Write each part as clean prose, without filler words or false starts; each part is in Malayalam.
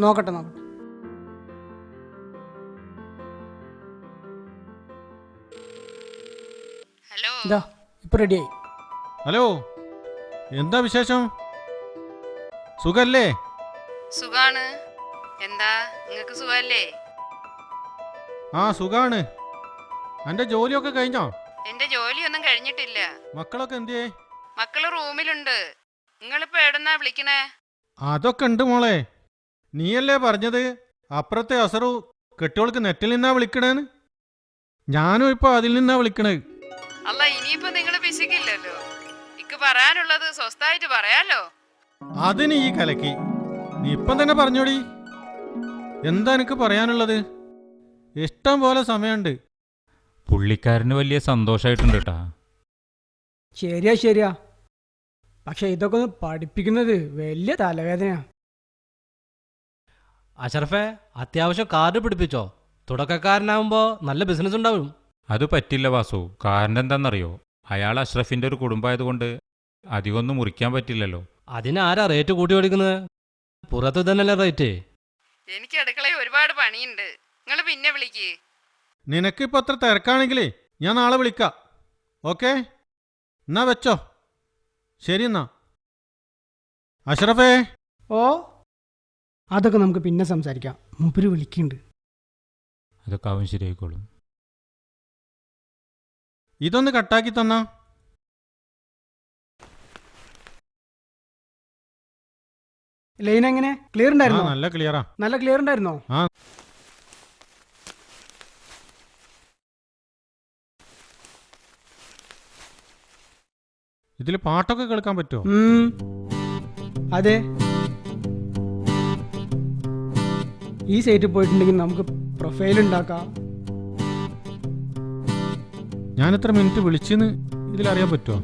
നോക്കട്ടെ നോക്കട്ടെ. ഹലോ ഇതാ ഇപ്പൊ റെഡിയായി. ഹലോ, എന്താ വിശേഷം? സുഖല്ലേ? സുഖാണ്. എന്താ നിങ്ങൾക്ക് സുഖല്ലേ? ആ സുഖാണ്. എൻ്റെ ജോലിയൊക്കെ കഴിഞ്ഞോ? എന്റെ ജോലിയൊന്നും കഴിഞ്ഞിട്ടില്ല. മക്കളൊക്കെ എന്തിയേ? മക്കള് റൂമിലുണ്ട്. നിങ്ങളിപ്പോ എവിടുന്നാ വിളിക്കണേ? അതൊക്കെ ഉണ്ട് മോളെ. നീയല്ലേ പറഞ്ഞത് അപ്പുറത്തെ അസറു കെട്ടിയോൾക്ക് നെറ്റിൽ നിന്നാ വിളിക്കണേന്ന്? ഞാനും ഇപ്പൊ അതിൽ നിന്നാ വിളിക്കണേ. അല്ല, ഇനിയിപ്പോ നിങ്ങള് പിശുക്കില്ലല്ലോ. ഇക്ക് പറയാനുള്ളത് സ്വസ്ഥായിട്ട് പറയാലോ. അതിന് ഈ കലക്കി. നീ ഇപ്പം തന്നെ പറഞ്ഞോടി. എന്താ എനിക്ക് പറയാനുള്ളത്? ഇഷ്ടം പോലെ സമയമുണ്ട്. പുള്ളിക്കാരന് വലിയ സന്തോഷമായിട്ടുണ്ട് കേട്ടാ. ശരിയാ ശരിയാ, പക്ഷെ ഇതൊക്കെ ഒന്ന് പഠിപ്പിക്കുന്നത് വലിയ തലവേദനയാ. അഷറഫെ, അത്യാവശ്യം കാർഡ് പിടിപ്പിച്ചോ. തുടക്കക്കാരനാവുമ്പോൾ നല്ല ബിസിനസ് ഉണ്ടാവും. അത് പറ്റില്ല വാസു. കാരണം എന്താണെന്നറിയോ? അയാൾ അഷ്റഫിൻ്റെ ഒരു കുടുംബമായതുകൊണ്ട് അധികമൊന്നും മുറിക്കാൻ പറ്റില്ലല്ലോ. അതിനാരാ റേറ്റ് കൂട്ടി മേടിക്കുന്നത്? പുറത്ത് തന്നെയല്ലേ റേറ്റ്. എനിക്ക് അടുക്കളയിൽ ഒരുപാട് പണിയുണ്ട്. നിങ്ങൾ പിന്നെ വിളിക്ക്. നിനക്കിപ്പോ അത്ര തിരക്കാണെങ്കിലേ ഞാൻ നാളെ വിളിക്കാം. ഓക്കെ, എന്നാ വെച്ചോ. ശരി എന്നാ. അഷ്റഫേ. ഓ, അതൊക്കെ നമുക്ക് പിന്നെ സംസാരിക്കാം. മൂപ്പര് വിളിക്കുന്നുണ്ട്. അതൊക്കെ അവൻ ശരിയായിക്കോളും. ഇതൊന്ന് കട്ടാക്കി തന്നാ. ലൈൻ എങ്ങനെ? ക്ലിയർ ഉണ്ടായിരുന്നോ? നല്ല ക്ലിയറാ. നല്ല ക്ലിയർ ഉണ്ടായിരുന്നോ? ആ. ഇതിൽ പാട്ടൊക്കെ കേൾക്കാൻ പറ്റുമോ? അതെ. ഈ സൈറ്റിൽ പോയിട്ടുണ്ടെങ്കിൽ നമുക്ക് പ്രൊഫൈൽ ഉണ്ടാക്കാം. ഞാൻ എത്ര മിനിറ്റ് വിളിച്ചെന്ന് ഇതിലറിയാൻ പറ്റുമോ?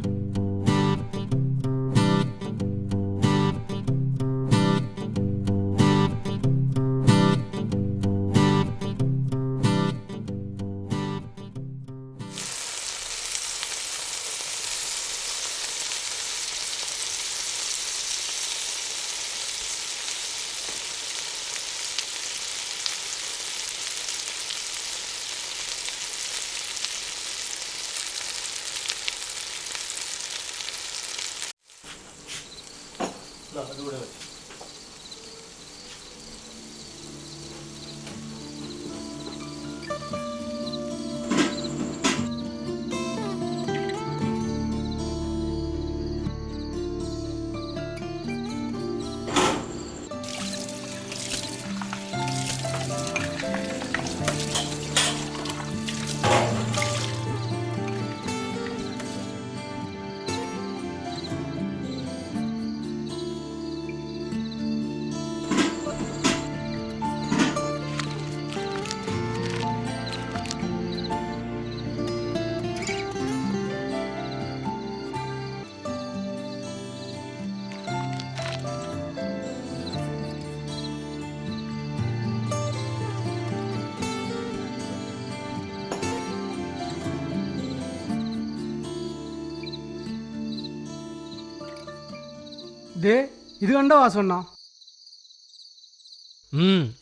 ദേ, ഇത് കണ്ടോ വാസണ്ണ?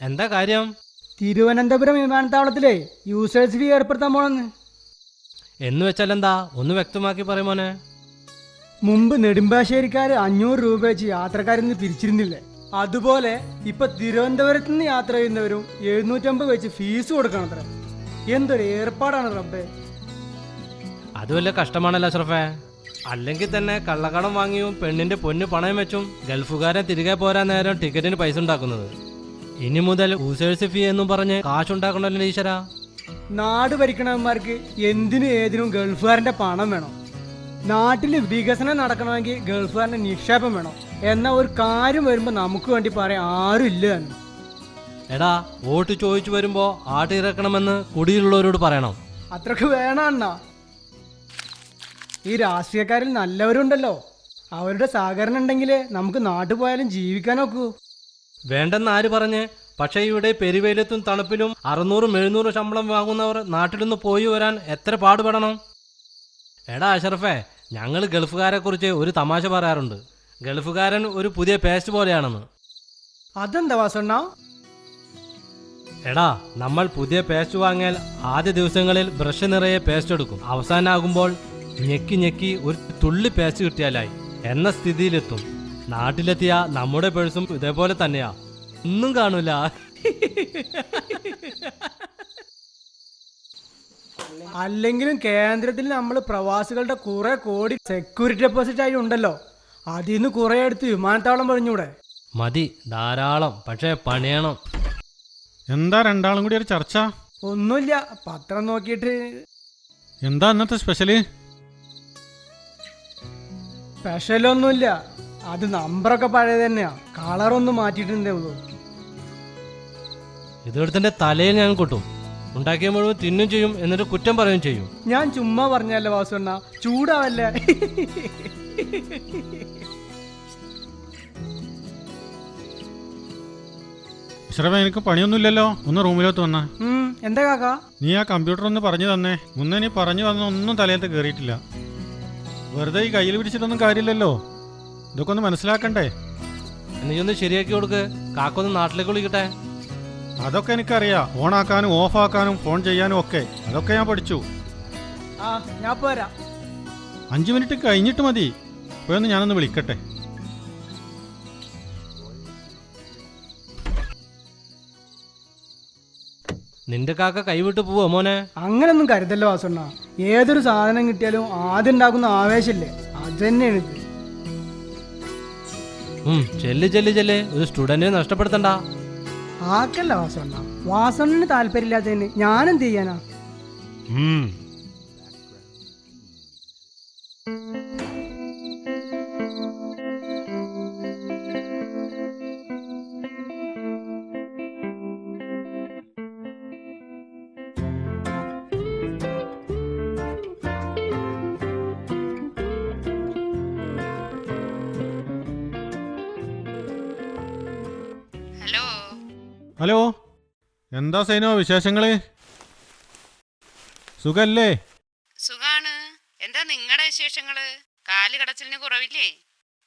എന്താ കാര്യം? തിരുവനന്തപുരം വിമാനത്താവളത്തിലെ യൂസേഴ്സ് ഫീ ഏർപ്പെടുത്താൻ പോണെന്ന്. എന്ന് വെച്ചാൽ എന്താ? ഒന്ന് വ്യക്തമാക്കി പറയുമോനെ. മുമ്പ് നെടുമ്പാശ്ശേരിക്കാര് 500 രൂപ വെച്ച് യാത്രക്കാരിൽ നിന്ന് പിരിച്ചിരുന്നില്ലേ? അതുപോലെ ഇപ്പൊ തിരുവനന്തപുരത്ത് നിന്ന് യാത്ര ചെയ്യുന്നവരും 750 വെച്ച് ഫീസ് കൊടുക്കണം. അത്ര എന്തൊരു ഏർപ്പാടാണ് റബ്ബേ. അത് വലിയ കഷ്ടമാണല്ലോ അഷ്റഫേ. അല്ലെങ്കിൽ തന്നെ കള്ളക്കടം വാങ്ങിയും പെണ്ണിന്റെ പൊന്ന് പണയം വെച്ചും ഗൾഫുകാരൻ തിരികെ പോരാൻ നേരം ടിക്കറ്റിന് പൈസ ഉണ്ടാക്കുന്നത്. ഇനി മുതൽ യൂസേഴ്സ് ഫീ എന്നും പറഞ്ഞ് കാശുണ്ടാക്കണല്ലോ ഈശ്വര. നാട് ഭരിക്കണവന്മാർക്ക് എന്തിനും ഏതിനും ഗൾഫുകാരന്റെ പണം വേണം. നാട്ടിൽ വികസനം നടക്കണമെങ്കിൽ ഗൾഫുകാരന്റെ നിക്ഷേപം വേണം. എന്നാൽ ഒരു കാര്യം വരുമ്പോൾ നമുക്ക് വേണ്ടി പറയാൻ ആരും ഇല്ല തന്നെ. എടാ, വോട്ട് ചോദിച്ചു വരുമ്പോ ആട്ടിറക്കണമെന്ന് കുടിയിലുള്ളവരോട് പറയണം. അത്രക്ക് വേണം അണ്ണാ. ഈ രാഷ്ട്രീയക്കാരിൽ നല്ലവരുണ്ടല്ലോ, അവരുടെ സഹകരണം ഉണ്ടെങ്കിൽ നമുക്ക് നാട്ടിൽ പോയാലും ജീവിക്കാൻ നോക്കൂ. വേണ്ടെന്ന് ആര് പറഞ്ഞ്? പക്ഷേ ഇവിടെ പെരുവെയിലത്തും തണുപ്പിലും 600-700 ശമ്പളം വാങ്ങുന്നവർ നാട്ടിലൊന്ന് പോയി വരാൻ എത്ര പാടുപെടണം? എടാ അഷറഫേ, ഞങ്ങൾ ഗൾഫുകാരെ കുറിച്ച് ഒരു തമാശ പറയാറുണ്ട്. ഗൾഫുകാരൻ ഒരു പുതിയ പേസ്റ്റ് പോലെയാണെന്ന്. അതെന്താ വാസണ്ണ? എടാ, നമ്മൾ പുതിയ പേസ്റ്റ് വാങ്ങിയാൽ ആദ്യ ദിവസങ്ങളിൽ ബ്രഷ് നിറയെ പേസ്റ്റ് എടുക്കും. അവസാനാകുമ്പോൾ ഞെക്കി ഞെക്കി ഒരു തുള്ളി പേസ്റ്റ് കിട്ടിയാലായി എന്ന സ്ഥിതിയിലെത്തും. നാട്ടിലെത്തിയ നമ്മുടെ പേഴ്സും ഇതേപോലെ തന്നെയാ, ഒന്നും കാണൂല. അല്ലെങ്കിലും കേന്ദ്രത്തിൽ നമ്മൾ പ്രവാസികളുടെ കുറെ കോടി സെക്യൂരിറ്റി ഡെപ്പോസിറ്റ് ആയി ഉണ്ടല്ലോ, അതിൽ നിന്ന് കുറെ എടുത്ത് വിമാനത്താവളം പണിഞ്ഞൂടെ? മതി, ധാരാളം. പക്ഷേ പണിയണം. എന്താ രണ്ടാളും കൂടി ഒരു ചർച്ച? ഒന്നുമില്ല, പത്രം നോക്കിയിട്ട്. എന്താ ഇന്നത്തെ സ്പെഷ്യല്? സ്പെഷ്യലൊന്നുമില്ല, അത് നമ്പറൊക്കെ പഴയ തന്നെയാ, കളറൊന്നും മാറ്റിയിട്ടുണ്ടേ ഉള്ളൂ. ഇതെടുത്തിന്റെ തലയിൽ ഞാൻ കൊട്ടും. ഉണ്ടാക്കിയ മുഴുവൻ തിന്നും ചെയ്യും, എന്നിട്ട് കുറ്റം പറയുകയും ചെയ്യും. ഞാൻ ചുമ്മാ പറഞ്ഞല്ലേ വാസുണ്ണ, ചൂടാവല്ലേ. അഷ്റഫേ, എനിക്ക് പണിയൊന്നുമില്ലല്ലോ, ഒന്ന് റൂമിലോട്ട് വന്നാ. എന്താ കാക്ക? നീ ആ കമ്പ്യൂട്ടർ ഒന്ന് പറഞ്ഞു തന്നേ. മുന്നേ നീ പറഞ്ഞു വന്ന ഒന്നും തലയത്ത് കയറിയിട്ടില്ല. വെറുതെ ഈ കയ്യിൽ പിടിച്ചിട്ടൊന്നും കാര്യമില്ലല്ലോ, ഇതൊക്കെ ഒന്ന് മനസ്സിലാക്കണ്ടേ? നീയൊന്ന് ശരിയാക്കി കൊടുക്ക്. കാക്കൊന്ന് നാട്ടിലേക്ക് വിളിക്കട്ടെ. അതൊക്കെ എനിക്കറിയാം, ഓണാക്കാനും ഓഫാക്കാനും ഫോൺ ചെയ്യാനും ഒക്കെ. അതൊക്കെ ഞാൻ പഠിച്ചു. ആ, ഞാൻ പോരാ. 5 മിനിറ്റ് കഴിഞ്ഞിട്ട് മതി. ഇപ്പോഴൊന്ന് ഞാനൊന്ന് വിളിക്കട്ടെ. നിന്റെ കാക്ക കൈവിട്ട് പോവോ മോനെ? അങ്ങനൊന്നും കരുതല്ലോ വാസുണ്ണ, ഏതൊരു സാധനം കിട്ടിയാലും ആദ്യം ഉണ്ടാക്കുന്ന ആവേശമില്ലേ, അത് തന്നെയാണ് ഇത്. ചെല്ല് ചെല്ല് ചെല്ല്, ഒരു സ്റ്റുഡന്റിനെ നഷ്ടപ്പെടുത്തണ്ട. ആക്കല്ല വാസുണ്ണ, വാസുണ്ണന് താല്പര്യമില്ലാത്തതിന് ഞാനെന്ത് ചെയ്യാനാ? ഹലോ. ഹലോ, എന്താ സൈനോ വിശേഷങ്ങള്? സുഖല്ലേ? സുഖാണ്. എന്താ നിങ്ങളുടെ വിശേഷങ്ങള്? കാല് കടച്ചിലിന് കുറവില്ലേ?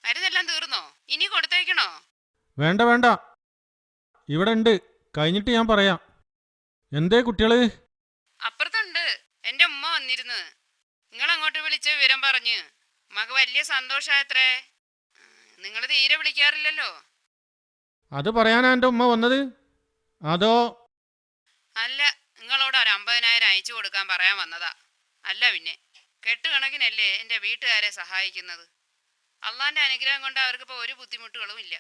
മരുന്നെല്ലാം തീർന്നോ? ഇനി കൊടുത്തേക്കണോ? വേണ്ട വേണ്ട, ഇവിടെ ഉണ്ട്, കഴിഞ്ഞിട്ട് ഞാൻ പറയാം. എന്തേ കുട്ടികള്? അപ്പുറത്തുണ്ട്. എന്റെ ഉമ്മ വന്നിരുന്നു. നിങ്ങൾ അങ്ങോട്ട് വിളിച്ച വിവരം പറഞ്ഞ് മക വലിയ സന്തോഷായത്രേ. നിങ്ങൾ തീരെ വിളിക്കാറില്ലല്ലോ. അത് പറയാനാ എൻ്റെ ഉമ്മ വന്നത്? അതോ? അല്ല, നിങ്ങളോട് ഒരു 50,000 അയച്ചു കൊടുക്കാൻ പറയാൻ വന്നതാ. അല്ല പിന്നെ, കെട്ടുകണക്കിനല്ലേ എൻ്റെ വീട്ടുകാരെ സഹായിക്കുന്നത്. അള്ളാന്റെ അനുഗ്രഹം കൊണ്ട് അവർക്കിപ്പോൾ ഒരു ബുദ്ധിമുട്ടുകളും ഇല്ല.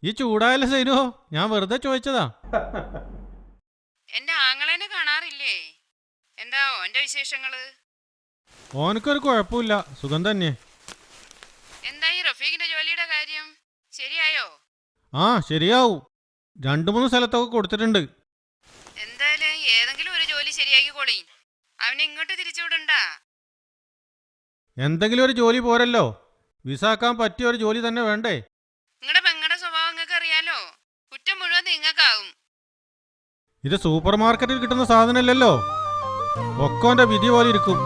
ഈ ചൂടായല്ലേ സൈനോ, ഞാൻ വെറുതെ ചോദിച്ചതാ. എന്റെ ആങ്ങളേനെ കാണാറില്ലേ? എന്താ ഓന്റെ വിശേഷങ്ങള്? ഓനക്കൊരു കുഴപ്പമില്ല, സുഖം തന്നെ. എന്താ ഈ റഫീഖിന്റെ ജോലിയുടെ കാര്യം? ശരിയായോ? ആ, ശരിയാവും. 2-3 സ്ഥലത്തൊക്കെ കൊടുത്തിട്ടുണ്ട്. എന്തായാലും ഏതെങ്കിലും ഒരു ജോലി ശരിയാക്കിക്കോളീ. അവനെ ഇങ്ങോട്ട് തിരിച്ചുവിടണ്ട. എന്തെങ്കിലും ഒരു ജോലി പോരല്ലോ, വിസാക്കാൻ പറ്റിയ ഒരു ജോലി തന്നെ വേണ്ടേ? നിങ്ങളുടെ പെങ്ങളുടെ സ്വഭാവം നിങ്ങൾക്ക് അറിയാലോ. കുറ്റം മുഴുവൻ നിങ്ങൾക്കാവും. ഇത് സൂപ്പർ മാർക്കറ്റിൽ കിട്ടുന്ന സാധനമല്ലല്ലോ, ഒക്കോന്റെ വിധി പോലെ ഇരിക്കും.